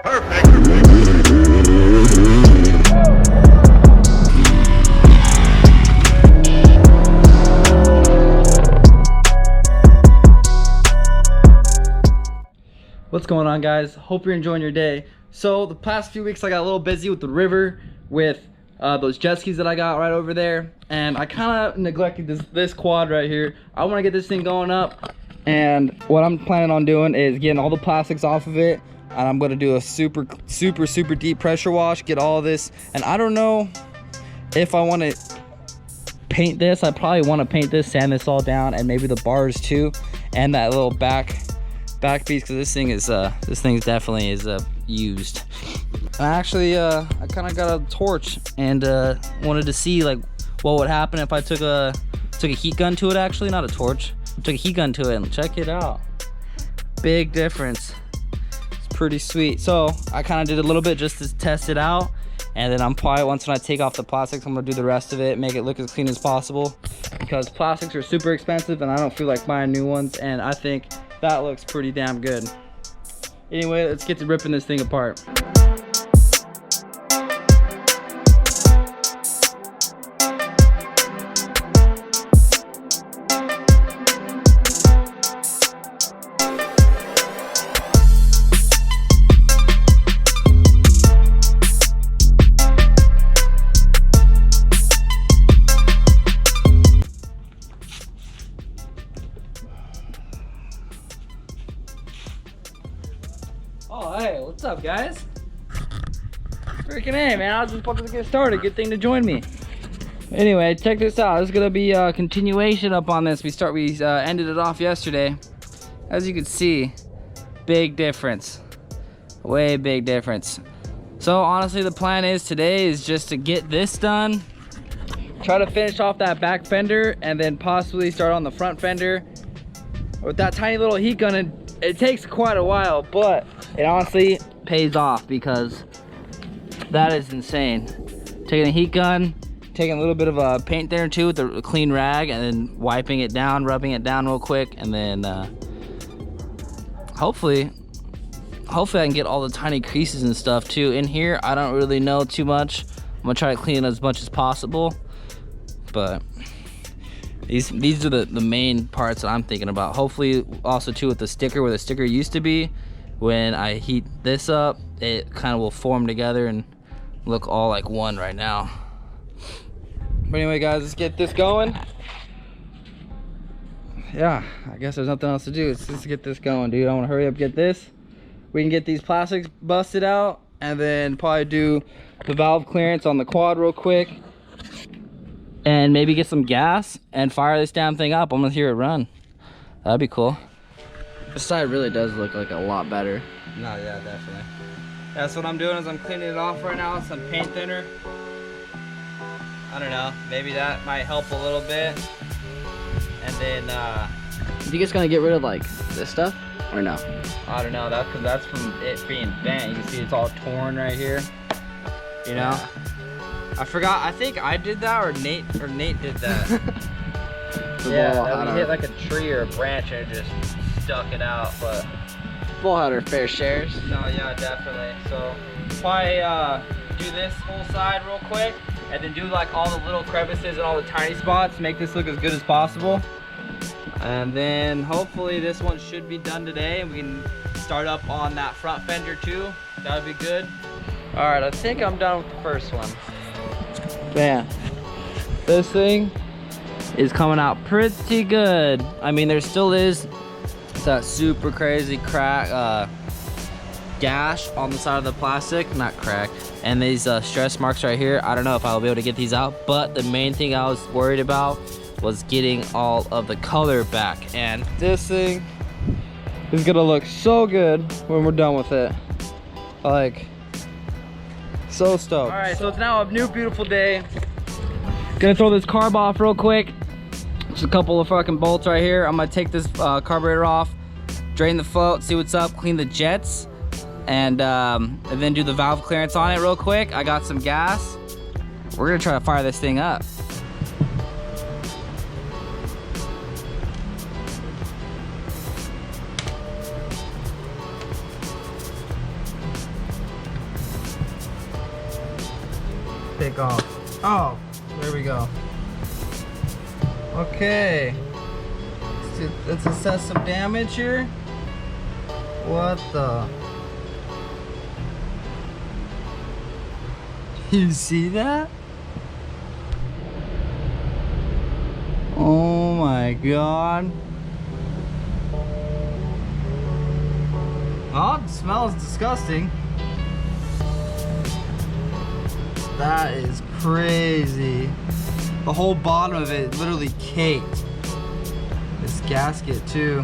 Perfect. What's going on, guys? Hope you're enjoying your day. So the past few weeks I got a little busy with the river with those jet skis that I got right over there, and I kind of neglected this quad right here. I want to get this thing going up, and what I'm planning on doing is getting all the plastics off of it, and I'm going to do a super deep pressure wash, get all of this. And I don't know if I want to paint this. I probably want to paint this, sand this all down, and maybe the bars too, and that little back piece, because this thing definitely is used. And actually I kind of got a torch and wanted to see like what would happen if I took a heat gun to it. Actually, not a torch, took a heat gun to it, and check it out. Big difference. It's pretty sweet. So I kind of did a little bit just to test it out, and then I'm probably, once when I take off the plastics, I'm gonna do the rest of it, make it look as clean as possible, because plastics are super expensive and I don't feel like buying new ones, and I think that looks pretty damn good. Anyway, let's get to ripping this thing apart. Oh, hey, what's up, guys? Freaking hey, man, I was just about to get started. Good thing to join me. Anyway, check this out. This is gonna be a continuation up on this. We ended it off yesterday. As you can see, big difference. Way big difference. So honestly, the plan is today is just to get this done, try to finish off that back fender, and then possibly start on the front fender. With that tiny little heat gun, it takes quite a while, but it honestly pays off, because that is insane. Taking a heat gun, taking a little bit of a paint there too with a clean rag, and then wiping it down, rubbing it down real quick, and then hopefully I can get all the tiny creases and stuff too. In here, I don't really know too much. I'm gonna try to clean it as much as possible, but these are the main parts that I'm thinking about. Hopefully also too with the sticker, where the sticker used to be, when I heat this up, it kind of will form together and look all like one right now. But anyway, guys, let's get this going. Yeah, I guess there's nothing else to do. Let's just get this going, dude. I want to hurry up, get this. We can get these plastics busted out, and then probably do the valve clearance on the quad real quick, and maybe get some gas and fire this damn thing up. I'm gonna hear it run. That'd be cool. This side really does look like a lot better. No, yeah, definitely. That's what I'm doing, is I'm cleaning it off right now with some paint thinner. I don't know, maybe that might help a little bit. And then you think it's gonna get rid of like this stuff or no? I don't know, that's from it being bent. You can see it's all torn right here, you know. Yeah. I forgot, I think I did that, or Nate did that. Yeah, that we hit like a tree or a branch and it just stuck it out. But we'll have our fair shares. No, yeah, definitely. So probably do this whole side real quick, and then do like all the little crevices and all the tiny spots, make this look as good as possible. And then hopefully this one should be done today, and we can start up on that front fender too. That would be good. All right, I think I'm done with the first one. Man, this thing is coming out pretty good. I mean, there still is that super crazy crack, gash on the side of the plastic, not crack, and these stress marks right here. I don't know if I'll be able to get these out, but the main thing I was worried about was getting all of the color back, and this thing is gonna look so good when we're done with it. Like, so stoked. All right, so it's now a new beautiful day. Gonna throw this carb off real quick. Just a couple of fucking bolts right here. I'm gonna take this carburetor off, drain the float, see what's up, clean the jets, and then do the valve clearance on it real quick. I got some gas. We're gonna try to fire this thing up. take off. Oh, there we go. Okay. Let's assess some damage here. What the? You see that? Oh my god. Oh, it smells disgusting. That is crazy. The whole bottom of it literally caked. This gasket too.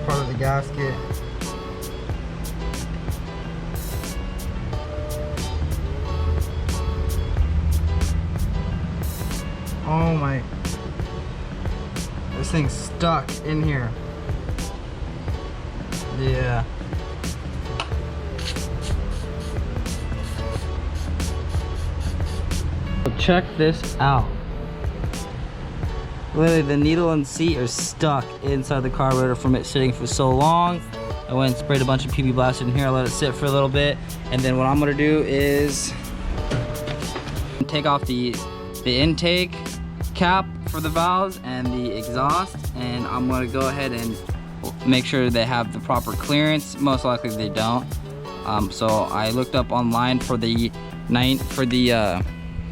Part of the gasket. Oh my. This thing's stuck in here. Yeah. Check this out. Literally the needle and seat are stuck inside the carburetor from it sitting for so long. I went and sprayed a bunch of PB Blaster in here. I let it sit for a little bit, and then what I'm gonna do is take off the intake cap for the valves and the exhaust, and I'm gonna go ahead and make sure they have the proper clearance. Most likely they don't. So I looked up online for the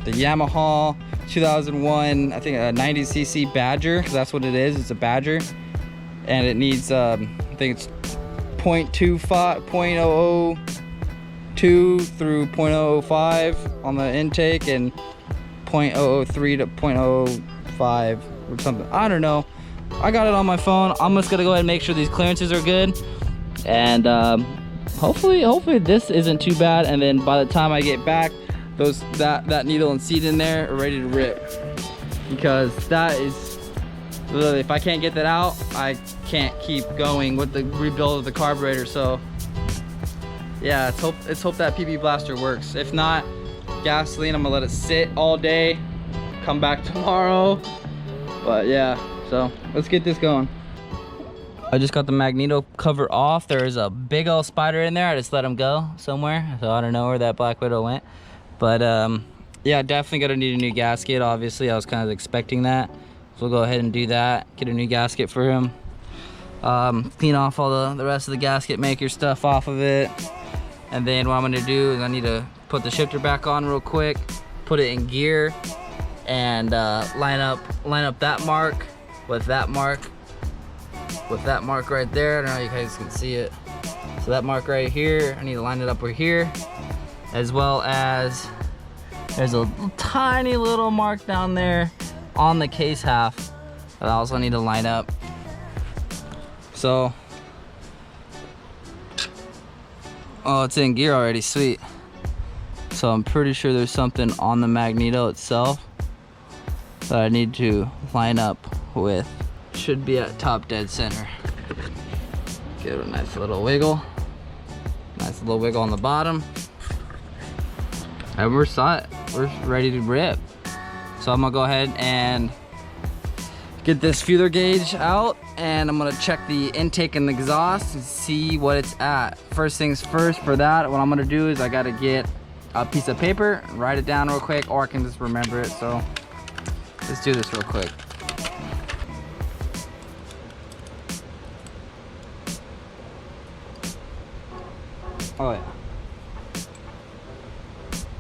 Yamaha 2001, I think a 90cc Badger. That's what it is. It's a Badger, and it needs I think it's 0.002 through 0.005 on the intake, and 0.003 to 0.05 or something. I don't know. I got it on my phone. I'm just gonna go ahead and make sure these clearances are good, and hopefully this isn't too bad. And then by the time I get back, that needle and seat in there are ready to rip, because that is literally, if I can't get that out, I can't keep going with the rebuild of the carburetor. So yeah, let's hope that PB Blaster works. If not, gasoline, I'm gonna let it sit all day, come back tomorrow. But yeah, so let's get this going. I just got the magneto cover off. There's a big old spider in there. I just let him go somewhere, so I don't know where that Black Widow went. But yeah, definitely gonna need a new gasket. Obviously, I was kind of expecting that, so we'll go ahead and do that. Get a new gasket for him. Clean off all the rest of the gasket maker stuff off of it, and then what I'm gonna do is I need to put the shifter back on real quick, put it in gear, and line up that mark with that mark right there. I don't know if you guys can see it. So that mark right here, I need to line it up right here, as well as there's a tiny little mark down there on the case half that I also need to line up. So, oh, it's in gear already, sweet. So I'm pretty sure there's something on the magneto itself that I need to line up with. Should be at top dead center. Give it a nice little wiggle. Nice little wiggle on the bottom. And we're set. We're ready to rip. So I'm gonna go ahead and get this feeler gauge out, and I'm gonna check the intake and the exhaust and see what it's at. First things first, for that, what I'm gonna do is I gotta get a piece of paper, write it down real quick, or I can just remember it. So let's do this real quick. Oh yeah.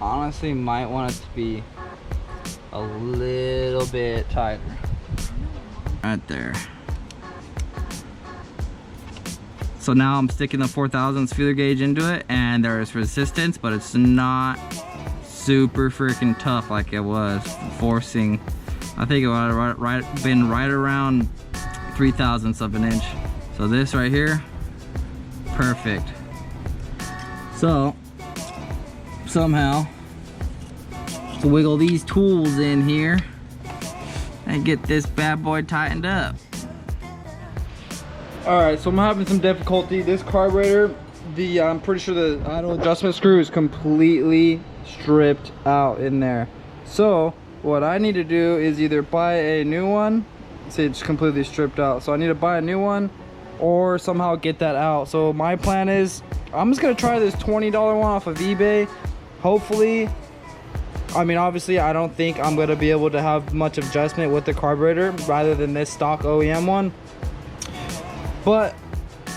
Honestly, might want it to be a little bit tighter. Right there. So now I'm sticking the 4000s feeler gauge into it, and there is resistance, but it's not super freaking tough like it was forcing. I think it would have been right around 3/1000ths of an inch. So this right here, perfect. So somehow to wiggle these tools in here and get this bad boy tightened up. Alright, so I'm having some difficulty. This carburetor, I'm pretty sure the idle adjustment screw is completely stripped out in there. So what I need to do is either buy a new one. See, it's completely stripped out. So I need to buy a new one or somehow get that out. So my plan is I'm just gonna try this $20 one off of eBay. Hopefully I mean, obviously, I don't think I'm gonna be able to have much adjustment with the carburetor rather than this stock OEM one. But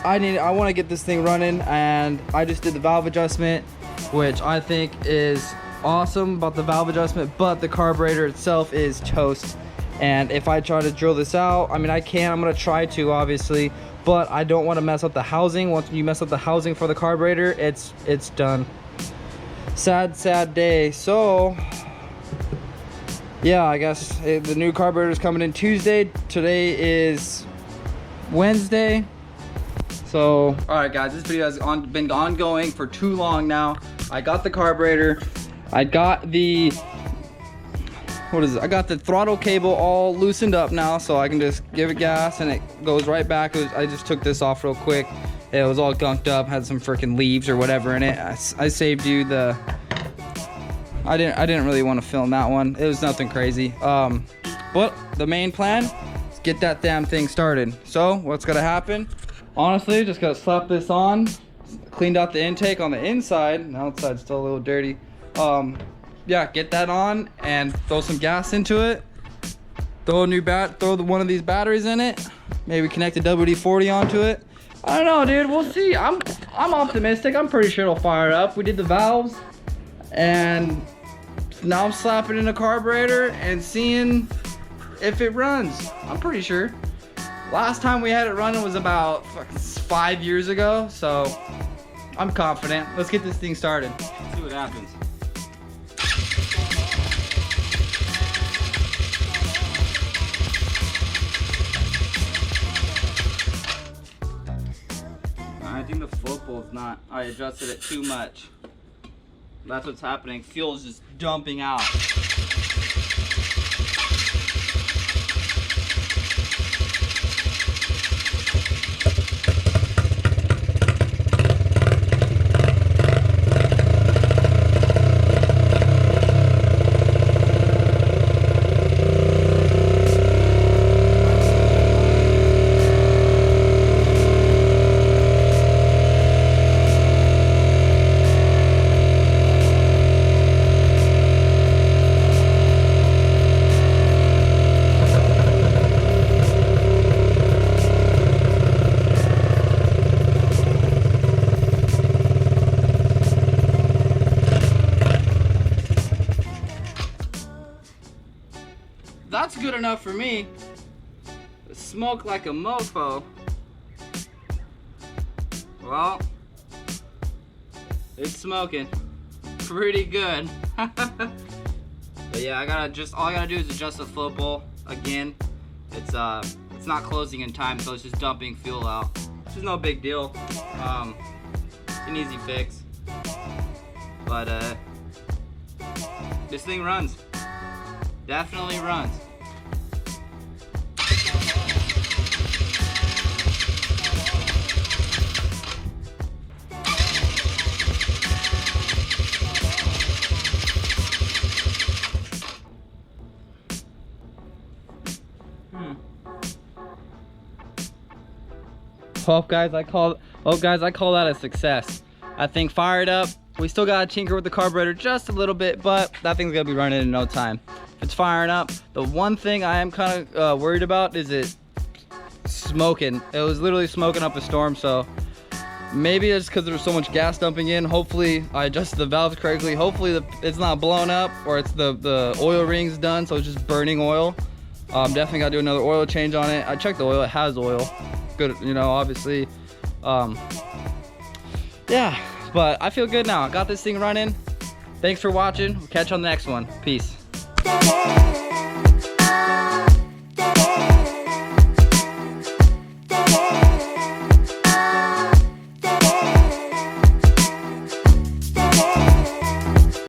I want to get this thing running, and I just did the valve adjustment, which I think is awesome about the valve adjustment, but the carburetor itself is toast. And if I try to drill this out, I mean, I'm gonna try to, obviously, but I don't want to mess up the housing. Once you mess up the housing for the carburetor, it's done. Sad day. So yeah, I guess the new carburetor is coming in Tuesday. Today is Wednesday. So all right guys, this video has been ongoing for too long now. I got the carburetor, I got the I got the throttle cable all loosened up now, so I can just give it gas and it goes right back. I just took this off real quick. It was all gunked up, had some freaking leaves or whatever in it. I saved you the I didn't really want to film that one. It was nothing crazy. But the main plan is get that damn thing started. So what's gonna happen? Honestly, just gotta slap this on. Cleaned out the intake on the inside. The outside's still a little dirty. Yeah, get that on and throw some gas into it. Throw one of these batteries in it. Maybe connect a WD-40 onto it. I don't know, dude. We'll see. I'm optimistic. I'm pretty sure it'll fire up. We did the valves, and now I'm slapping in a carburetor and seeing if it runs. I'm pretty sure. Last time we had it running was about 5 years ago, so I'm confident. Let's get this thing started. See what happens. I think the float board's not. I adjusted it too much. That's what's happening. Fuel's just dumping out. That's good enough for me. Smoke like a mofo. Well, it's smoking pretty good. But yeah, all I gotta do is adjust the float bowl again. It's not closing in time, so it's just dumping fuel out. Which is no big deal. It's an easy fix. But this thing runs. Definitely runs. Well guys, I call that a success. I think fired up. We still gotta tinker with the carburetor just a little bit, but that thing's gonna be running in no time. If it's firing up, the one thing I am kind of worried about is it smoking. It was literally smoking up a storm, so maybe it's because there was so much gas dumping in. Hopefully I adjusted the valves correctly. Hopefully it's not blown up, or it's the oil ring's done, so it's just burning oil. Definitely gotta do another oil change on it. I checked the oil, it has oil. Good, you know, obviously. Yeah, but I feel good now. I got this thing running. Thanks for watching. We'll catch you on the next one. Peace.